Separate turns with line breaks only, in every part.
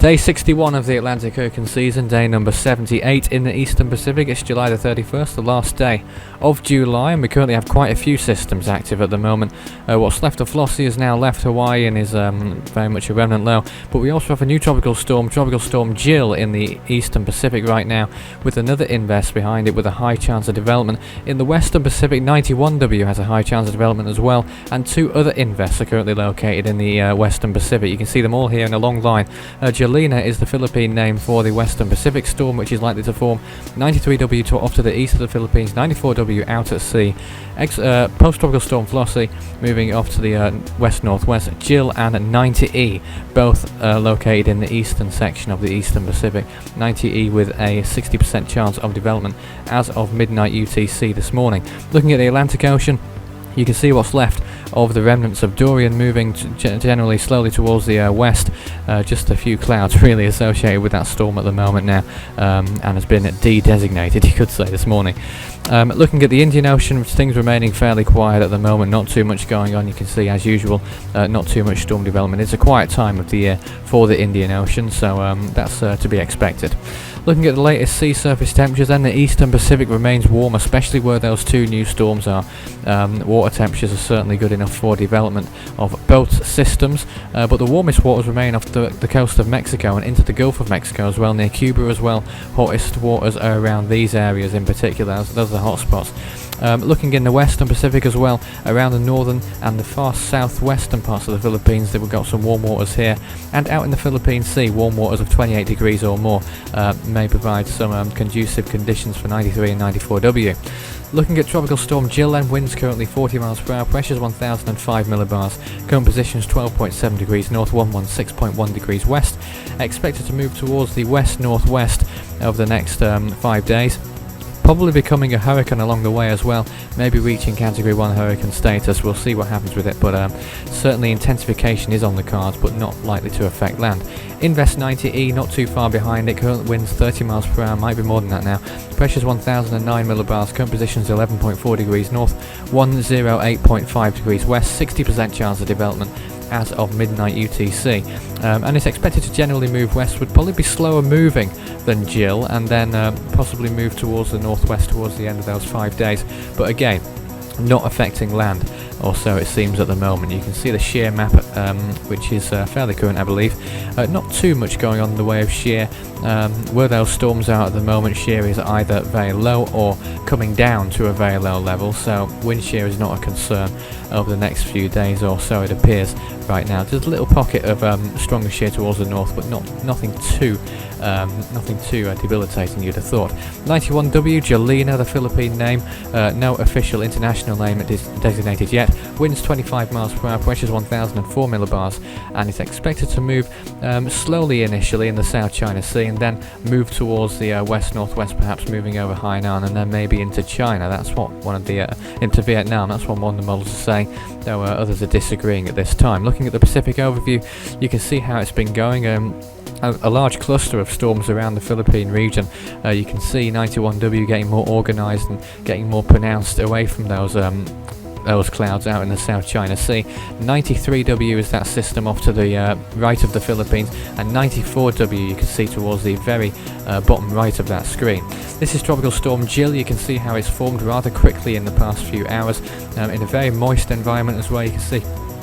Day 61 of the Atlantic Hurricane season, day number 78 in the Eastern Pacific. It's July the 31st, the last day of July, and we currently have quite a few systems active at the moment. What's left of Flossie has now left Hawaii and is very much a remnant low, but we also have a new Tropical Storm Jill in the Eastern Pacific right now, with another invest behind it with a high chance of development. In the Western Pacific, 91W has a high chance of development as well, and two other invests are currently located in the Western Pacific. You can see them all here in a long line. Jelena is the Philippine name for the Western Pacific storm, which is likely to form. 93W off to the east of the Philippines, 94W out at sea. Post-tropical storm Flossie moving off to the west-northwest. Jill and 90E, both located in the eastern section of the Eastern Pacific. 90E with a 60% chance of development as of midnight UTC this morning. Looking at the Atlantic Ocean, you can see what's left of the remnants of Dorian moving generally slowly towards the west. Just a few clouds really associated with that storm at the moment now, and has been de-designated, you could say, this morning. Looking at the Indian Ocean, things remaining fairly quiet at the moment, not too much going on. You can see, as usual, not too much storm development. It's a quiet time of the year for the Indian Ocean, so that's to be expected. Looking at the latest sea surface temperatures, then the Eastern Pacific remains warm, especially where those two new storms are. Water temperatures are certainly good enough for development of both systems, but the warmest waters remain off the coast of Mexico and into the Gulf of Mexico as well, near Cuba as well. Hottest waters are around these areas in particular. Those are the hotspots. Looking in the Western Pacific as well, around the northern and the far southwestern parts of the Philippines, we've got some warm waters here, and out in the Philippine Sea, warm waters of 28 degrees or more may provide some conducive conditions for 93 and 94W. Looking at Tropical Storm Jill, then, winds currently 40 miles per hour, pressures 1005 millibars, current positions 12.7 degrees north, 116.1 degrees west, expected to move towards the west-northwest over the next 5 days. Probably becoming a hurricane along the way as well, maybe reaching Category 1 hurricane status. We'll see what happens with it, but certainly intensification is on the cards, but not likely to affect land. Invest 90E, not too far behind it, current winds 30 miles per hour, might be more than that now. Pressures 1009 millibars, current positions 11.4 degrees north, 108.5 degrees west, 60% chance of development as of midnight UTC, and it's expected to generally move westward, probably be slower moving than Jill, and then possibly move towards the northwest towards the end of those 5 days, but again, not affecting land, or so it seems at the moment. You can see the shear map, which is fairly current, I believe. Not too much going on in the way of shear. Where those storms are at the moment, shear is either very low or coming down to a very low level, so wind shear is not a concern over the next few days or so, it appears right now. There's a little pocket of stronger shear towards the north, but nothing too debilitating, you'd have thought. 91W, Jelena, the Philippine name, no official international name it is designated yet. Winds 25 miles per hour, pressures 1004 millibars, and it's expected to move slowly initially in the South China Sea, and then move towards the west-northwest, perhaps moving over Hainan, and then maybe into China. That's what into Vietnam. That's what one of the models is saying, though others are disagreeing at this time. Looking at the Pacific overview, you can see how it's been going. A large cluster of storms around the Philippine region. You can see 91W getting more organised and getting more pronounced away from those clouds out in the South China Sea. 93W is that system off to the right of the Philippines, and 94W you can see towards the very bottom right of that screen. This is Tropical Storm Jill. You can see how it's formed rather quickly in the past few hours, in a very moist environment as well. You can see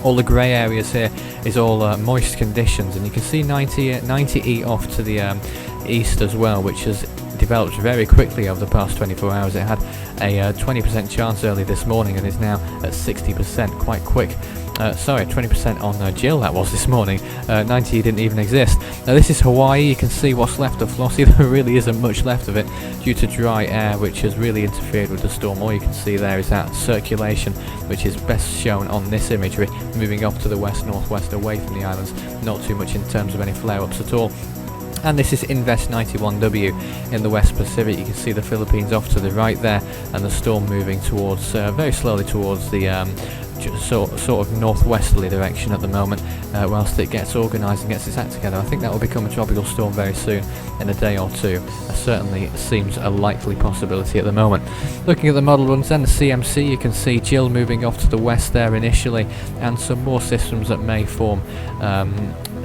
all the grey areas here is all moist conditions, and you can see 90E off to the east as well, which has developed very quickly over the past 24 hours. It had a 20% chance early this morning and is now at 60%, quite quick. 20% on Jill that was this morning. 90 didn't even exist. Now this is Hawaii. You can see what's left of Flossie. There really isn't much left of it due to dry air, which has really interfered with the storm. All you can see there is that circulation, which is best shown on this imagery, moving off to the west-northwest away from the islands. Not too much in terms of any flare-ups at all. And this is Invest 91W in the West Pacific. You can see the Philippines off to the right there, and the storm moving towards, very slowly towards the sort of northwesterly direction at the moment, whilst it gets organised and gets its act together. I think that will become a tropical storm very soon, in a day or two. Certainly seems a likely possibility at the moment. Looking at the model runs then, the CMC, you can see Jill moving off to the west there initially, and some more systems that may form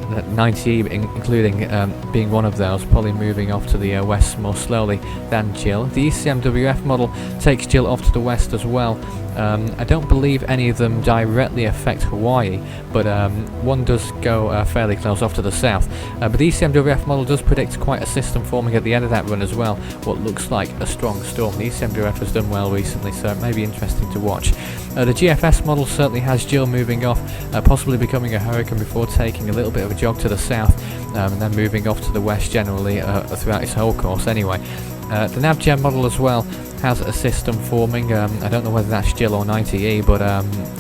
90, including being one of those, probably moving off to the west more slowly than Jill. The ECMWF model takes Jill off to the west as well. I don't believe any of them directly affect Hawaii, but one does go fairly close off to the south. But the ECMWF model does predict quite a system forming at the end of that run as well, what looks like a strong storm. The ECMWF has done well recently, so it may be interesting to watch. The GFS model certainly has Jill moving off, possibly becoming a hurricane before taking a little bit of a jog to the south, and then moving off to the west generally throughout its whole course anyway. The NavGen model as well has a system forming. I don't know whether that's Jill or 90E, but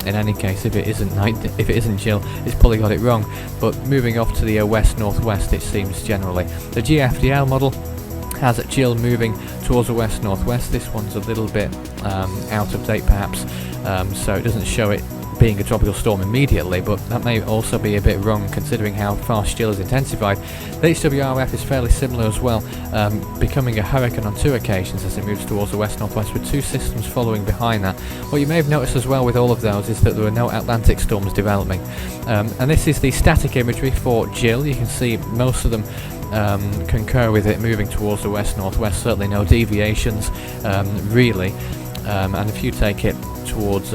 in any case, if it isn't Jill, it's probably got it wrong. But moving off to the west-northwest, it seems generally. The GFDL model has Jill moving towards the west-northwest. This one's a little bit out of date perhaps, so it doesn't show it being a tropical storm immediately, but that may also be a bit wrong considering how fast Jill has intensified. The HWRF is fairly similar as well, becoming a hurricane on 2 occasions as it moves towards the west-northwest, with 2 systems following behind that. What you may have noticed as well with all of those is that there are no Atlantic storms developing, and this is the static imagery for Jill. You can see most of them concur with it moving towards the west-northwest, certainly no deviations really, and if you take it towards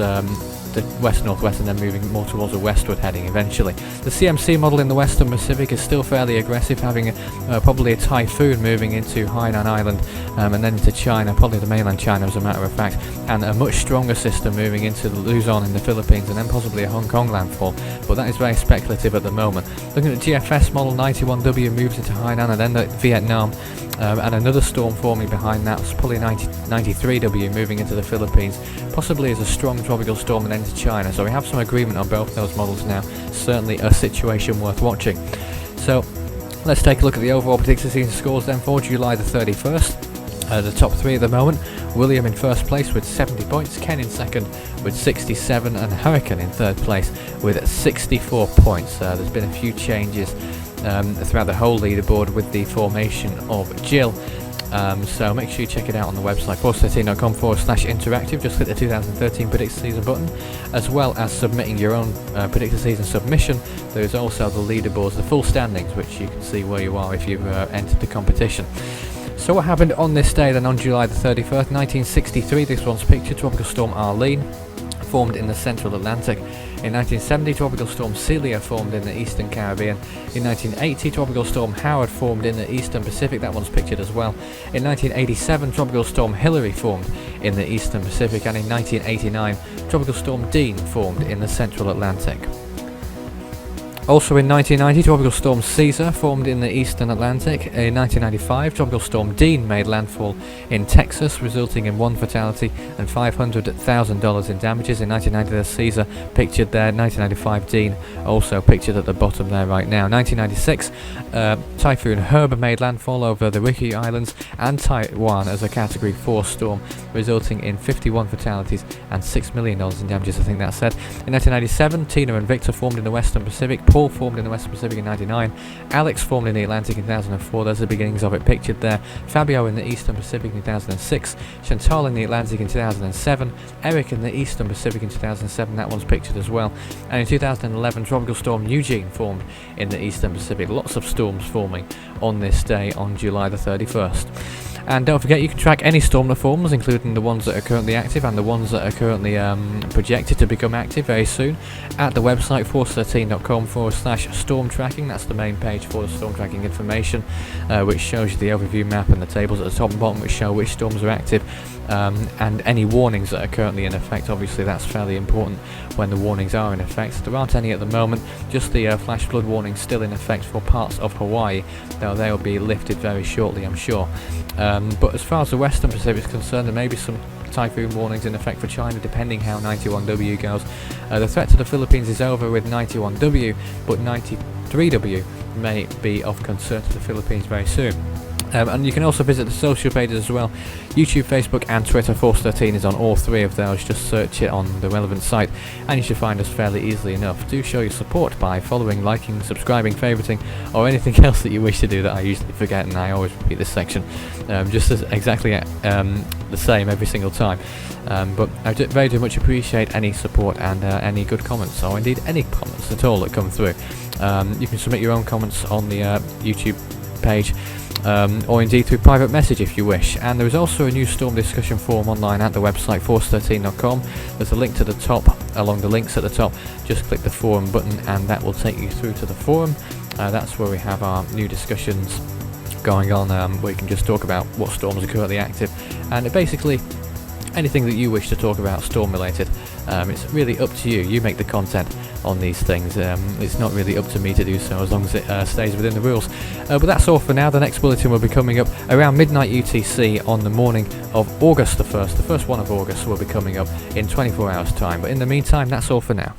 the west-northwest and then moving more towards the westward heading eventually. The CMC model in the Western Pacific is still fairly aggressive, having probably a typhoon moving into Hainan Island and then into China, probably the mainland China as a matter of fact, and a much stronger system moving into Luzon in the Philippines and then possibly a Hong Kong landfall, but that is very speculative at the moment. Looking at the GFS model, 91W moves into Hainan and then Vietnam, and another storm forming behind that. It's probably 93W moving into the Philippines, possibly as a strong tropical storm and then to China. So we have some agreement on both those models now. Certainly a situation worth watching. So let's take a look at the overall predicted season scores then for July the 31st. The top 3 at the moment: William in first place with 70 points, Ken in second with 67, and Hurricane in third place with 64 points. There's been a few changes throughout the whole leaderboard with the formation of Jill. So make sure you check it out on the website, force13.com/interactive. Just click the 2013 Predicted Season button, as well as submitting your own Predicted Season submission. There is also the leaderboards, the full standings, which you can see where you are if you've entered the competition. So what happened on this day then, on July the 31st, 1963, this one's pictured, Tropical Storm Arlene formed in the Central Atlantic. In 1970, Tropical Storm Celia formed in the Eastern Caribbean. In 1980, Tropical Storm Howard formed in the Eastern Pacific. That one's pictured as well. In 1987, Tropical Storm Hillary formed in the Eastern Pacific. And in 1989, Tropical Storm Dean formed in the Central Atlantic. Also in 1990, Tropical Storm Caesar formed in the Eastern Atlantic. In 1995, Tropical Storm Dean made landfall in Texas, resulting in 1 fatality and $500,000 in damages. In 1990, there's Caesar pictured there. 1995, Dean also pictured at the bottom there right now. 1996, Typhoon Herb made landfall over the Ryukyu Islands and Taiwan as a Category 4 storm, resulting in 51 fatalities and $6 million in damages, I think that said. In 1997, Tina and Victor formed in the Western Pacific. Paul formed in the Western Pacific in 1999. Alex formed in the Atlantic in 2004. There's the beginnings of it pictured there. Fabio in the Eastern Pacific in 2006. Chantal in the Atlantic in 2007. Eric in the Eastern Pacific in 2007. That one's pictured as well. And in 2011, Tropical Storm Eugene formed in the Eastern Pacific. Lots of storms forming on this day on July the 31st. And don't forget, you can track any storm that forms, including the ones that are currently active and the ones that are currently projected to become active very soon, at the website force13.com/storm tracking. That's the main page for the storm tracking information, which shows you the overview map and the tables at the top and bottom, which show which storms are active, and any warnings that are currently in effect. Obviously, that's fairly important when the warnings are in effect. There aren't any at the moment, just the flash flood warning still in effect for parts of Hawaii, though they will be lifted very shortly, I'm sure. But as far as the Western Pacific is concerned, there may be some typhoon warnings in effect for China, depending how 91W goes. The threat to the Philippines is over with 91W, but 93W may be of concern to the Philippines very soon. And you can also visit the social pages as well. YouTube, Facebook and Twitter. Force 13 is on all three of those. Just search it on the relevant site and you should find us fairly easily enough. Do show your support by following, liking, subscribing, favouriting, or anything else that you wish to do that I usually forget, and I always repeat this section just as exactly the same every single time. But I very much appreciate any support and any good comments, or indeed any comments at all that come through. You can submit your own comments on the YouTube page, or indeed through private message if you wish. And there is also a new Storm discussion forum online at the website force13.com. There's a link to the top, along the links at the top. Just click the forum button and that will take you through to the forum. That's where we have our new discussions going on, where you can just talk about what storms are currently active, and basically anything that you wish to talk about storm related. It's really up to you. You make the content on these things. It's not really up to me to do so, as long as it stays within the rules. But that's all for now. The next bulletin will be coming up around midnight UTC on the morning of August the 1st. The first one of August will be coming up in 24 hours time. But in the meantime, that's all for now.